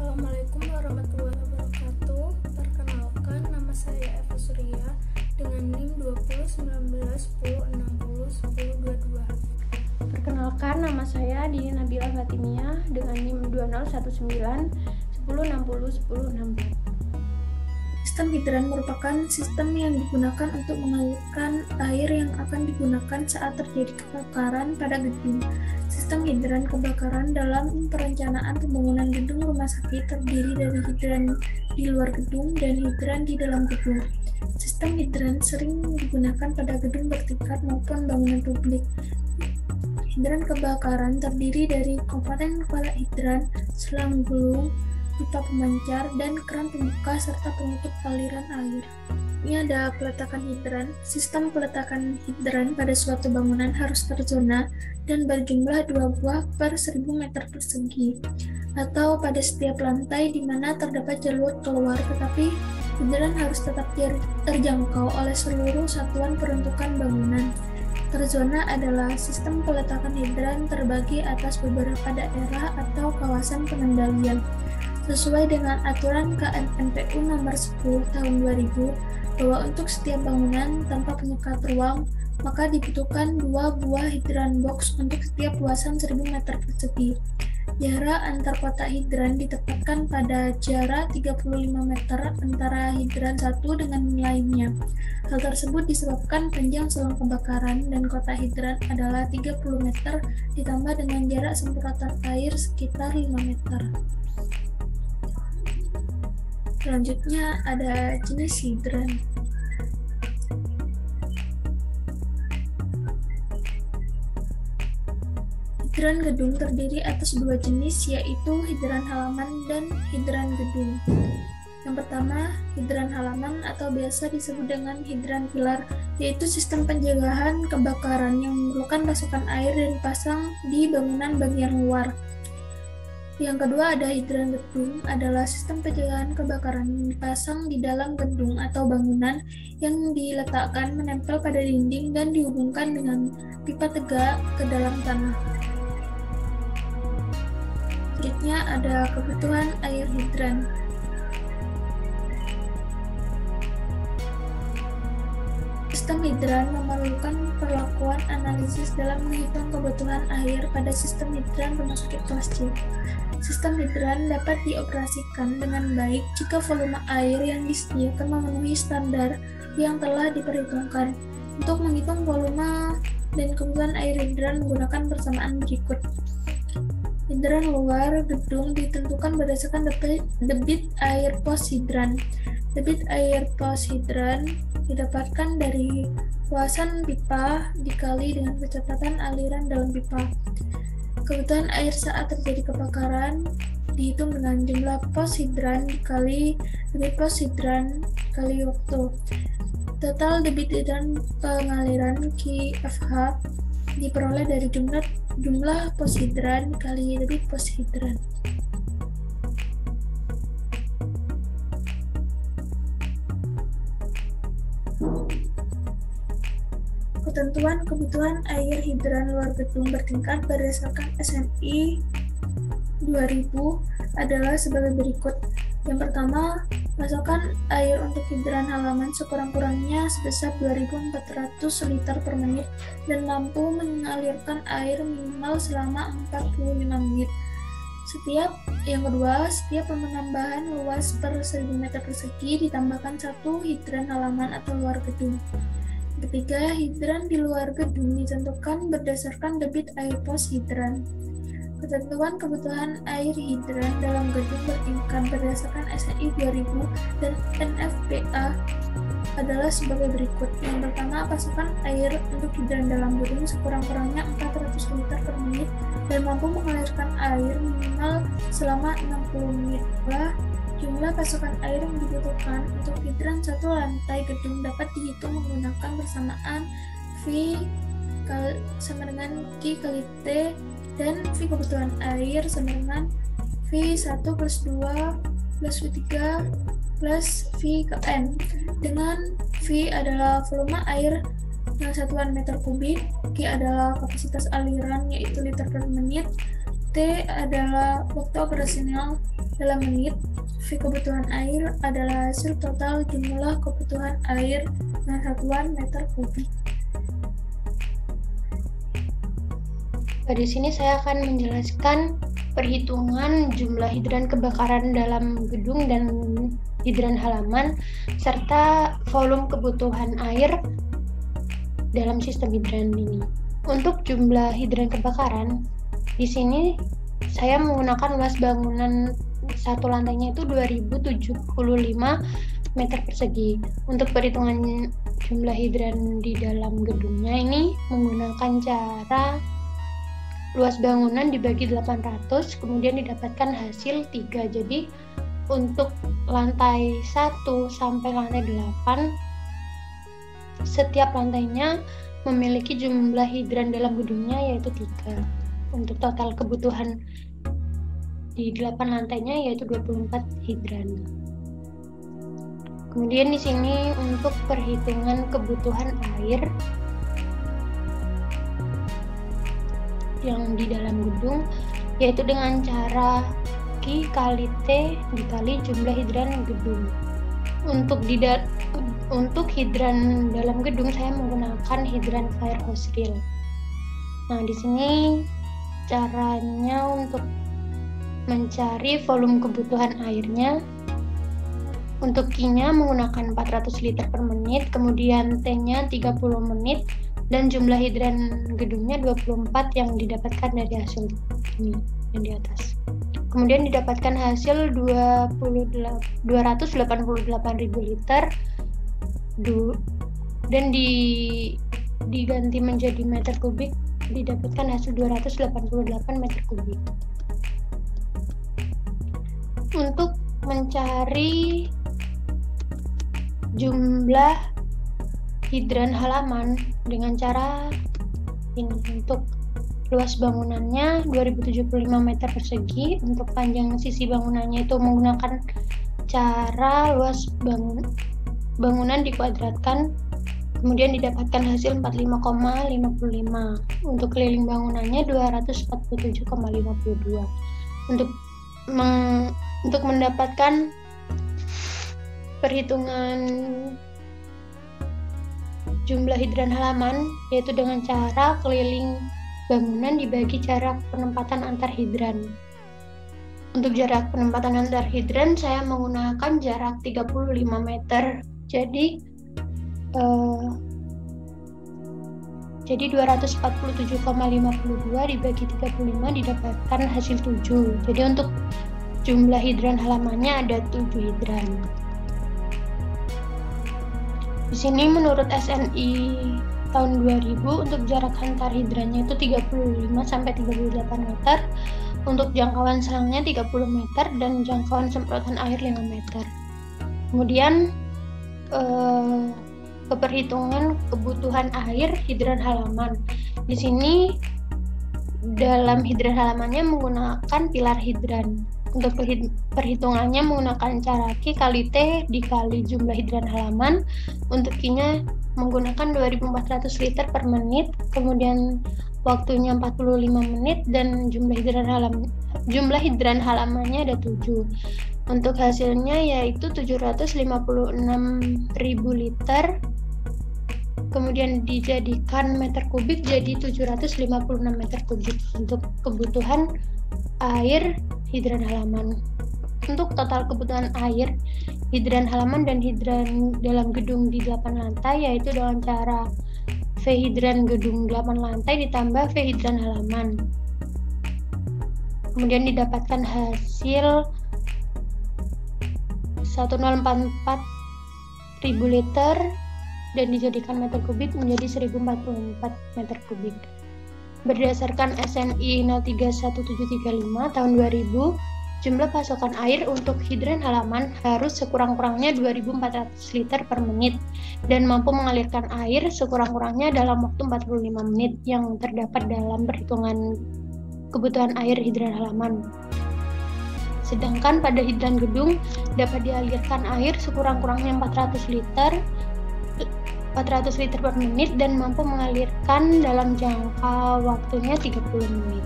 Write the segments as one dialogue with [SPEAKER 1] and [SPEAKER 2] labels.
[SPEAKER 1] Assalamualaikum warahmatullahi wabarakatuh. Perkenalkan, nama saya Eva Surya dengan NIM 201910601022.
[SPEAKER 2] Perkenalkan, nama saya Dini Nabila Fatimiyah dengan NIM 201910601064.
[SPEAKER 1] Sistem hidran merupakan sistem yang digunakan untuk mengalirkan air yang akan digunakan saat terjadi kebakaran pada gedung. Sistem hidran kebakaran dalam perencanaan pembangunan gedung rumah sakit terdiri dari hidran di luar gedung dan hidran di dalam gedung. Sistem hidran sering digunakan pada gedung bertingkat maupun bangunan publik. Hidran kebakaran terdiri dari komponen kepala hidran, selang gulung, pipa pemancar, dan keran pembuka serta penutup aliran air. Ini ada peletakan hidran. Sistem peletakan hidran pada suatu bangunan harus terzona dan berjumlah 2 buah per 1000 meter persegi, atau pada setiap lantai di mana terdapat jalur keluar, tetapi hidran harus tetap terjangkau oleh seluruh satuan peruntukan bangunan. Terzona adalah sistem peletakan hidran terbagi atas beberapa daerah atau kawasan pengendalian. Sesuai dengan aturan KNMPU nomor 10 tahun 2000 bahwa untuk setiap bangunan tanpa penyekat ruang maka dibutuhkan 2 buah hidran box untuk setiap luasan 1000 meter persegi. Jarak antar kotak hidran ditempatkan pada jarak 35 meter antara hidran satu dengan lainnya. Hal tersebut disebabkan panjang selang kebakaran dan kotak hidran adalah 30 meter ditambah dengan jarak semprotan air sekitar 5 meter. Selanjutnya ada jenis hidran. Hidran gedung terdiri atas 2 jenis, yaitu hidran halaman dan hidran gedung. Yang pertama, hidran halaman atau biasa disebut dengan hidran pilar, yaitu sistem pencegahan kebakaran yang memerlukan pasokan air dan dipasang di bangunan bagian luar. Yang kedua ada hidran gedung, adalah sistem pencegahan kebakaran yang dipasang di dalam gedung atau bangunan yang diletakkan menempel pada dinding dan dihubungkan dengan pipa tegak ke dalam tanah. Selanjutnya ada kebutuhan air hidran. Sistem hidran memerlukan perlakuan analisis dalam menghitung kebutuhan air pada sistem hidran rumah sakit kelas C. Sistem hidran dapat dioperasikan dengan baik jika volume air yang disediakan memenuhi standar yang telah diperhitungkan. Untuk menghitung volume dan kebutuhan air hidran menggunakan persamaan berikut. Hidran luar gedung ditentukan berdasarkan debit air pos hidran. Debit air pos hidran didapatkan dari luasan pipa dikali dengan kecepatan aliran dalam pipa. Kebutuhan air saat terjadi kebakaran dihitung dengan jumlah pos hidran dikali debit pos hidran kali waktu. Total debit hidran pengaliran QFH diperoleh dari jumlah pos hidran kali debit pos hidran. Ketentuan kebutuhan air hidran luar gedung bertingkat berdasarkan SNI 2000 adalah sebagai berikut. Yang pertama, pasokan air untuk hidran halaman sekurang-kurangnya sebesar 2.400 liter per menit dan mampu mengalirkan air minimal selama 45 menit. Yang kedua, setiap penambahan luas per 1000 meter persegi ditambahkan 1 hidran halaman atau luar gedung. Ketiga, hidran di luar gedung ditentukan berdasarkan debit air pos hidran. Ketentuan kebutuhan air hidran dalam gedung bertingkat berdasarkan SNI 2000 dan NFPA adalah sebagai berikut. Yang pertama, pasokan air untuk hidran dalam gedung sekurang-kurangnya 400 liter per menit dan mampu mengalirkan air minimal selama 60 menit. Jumlah pasokan air yang dibutuhkan untuk hidran satu lantai gedung dapat dihitung menggunakan persamaan V sama dengan Q kali T dan V kebutuhan air sama dengan V1 plus 2 plus V3 plus V ke N, dengan V adalah volume air yang satuan meter kubik, Q adalah kapasitas aliran yaitu liter per menit, T adalah waktu operasional dalam menit. V kebutuhan air adalah hasil total jumlah kebutuhan air dengan satuan meter kubik.
[SPEAKER 2] Di sini saya akan menjelaskan perhitungan jumlah hidran kebakaran dalam gedung dan hidran halaman serta volume kebutuhan air dalam sistem hidran ini. Untuk jumlah hidran kebakaran, di sini saya menggunakan luas bangunan satu lantainya itu 2075 meter persegi. Untuk perhitungan jumlah hidran di dalam gedungnya ini menggunakan cara luas bangunan dibagi 800, kemudian didapatkan hasil 3. Jadi untuk lantai 1 sampai lantai 8, setiap lantainya memiliki jumlah hidran dalam gedungnya yaitu 3. Untuk total kebutuhan di 8 lantainya yaitu 24 hidran. Kemudian di sini untuk perhitungan kebutuhan air yang di dalam gedung yaitu dengan cara Q kali T dikali jumlah hidran gedung. Untuk hidran dalam gedung saya menggunakan hidran fire hose reel. Nah, di sini caranya untuk mencari volume kebutuhan airnya. Untuk Q-nya menggunakan 400 liter per menit, kemudian T-nya 30 menit, dan jumlah hidran gedungnya 24 yang didapatkan dari hasil ini yang di atas. Kemudian didapatkan hasil 288.000 liter dan diganti menjadi meter kubik, didapatkan hasil 288 meter kubik. Untuk mencari jumlah hidran halaman dengan cara ini, untuk luas bangunannya 2075 meter persegi, untuk panjang sisi bangunannya itu menggunakan cara luas bangunan dikuadratkan, kemudian didapatkan hasil 45,55. Untuk keliling bangunannya 247,52. Untuk mendapatkan perhitungan jumlah hidran halaman yaitu dengan cara keliling bangunan dibagi jarak penempatan antar hidran. Untuk jarak penempatan antar hidran saya menggunakan jarak 35 meter. Jadi 247,52 dibagi 35 didapatkan hasil 7. Jadi untuk jumlah hidran halamannya ada 7 hidran. Di sini menurut SNI tahun 2000 untuk jarak antar hidrannya itu 35 sampai 38 meter, untuk jangkauan selangnya 30 meter dan jangkauan semprotan air 5 meter. Kemudian perhitungan kebutuhan air hidran halaman. Di sini dalam hidran halamannya menggunakan pilar hidran. Untuk perhitungannya menggunakan cara Q kali T dikali jumlah hidran halaman. Untuk Q-nya menggunakan 2400 liter per menit, kemudian waktunya 45 menit, dan jumlah hidran halamannya ada 7. Untuk hasilnya yaitu 756.000 liter, kemudian dijadikan meter kubik jadi 756 meter kubik untuk kebutuhan air hidran halaman. Untuk total kebutuhan air hidran halaman dan hidran dalam gedung di 8 lantai yaitu dengan cara V hidran gedung 8 lantai ditambah V hidran halaman. Kemudian didapatkan hasil 1044.000 liter dan dijadikan meter kubik menjadi 1044 meter kubik. Berdasarkan SNI 031735 tahun 2000, jumlah pasokan air untuk hidran halaman harus sekurang-kurangnya 2.400 liter per menit dan mampu mengalirkan air sekurang-kurangnya dalam waktu 45 menit yang terdapat dalam perhitungan kebutuhan air hidran halaman. Sedangkan pada hidran gedung dapat dialirkan air sekurang-kurangnya 400 liter per menit dan mampu mengalirkan dalam jangka waktunya 30 menit.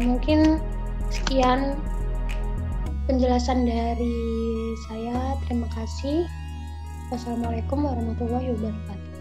[SPEAKER 2] Mungkin sekian penjelasan dari saya. Terima kasih. Wassalamualaikum warahmatullahi wabarakatuh.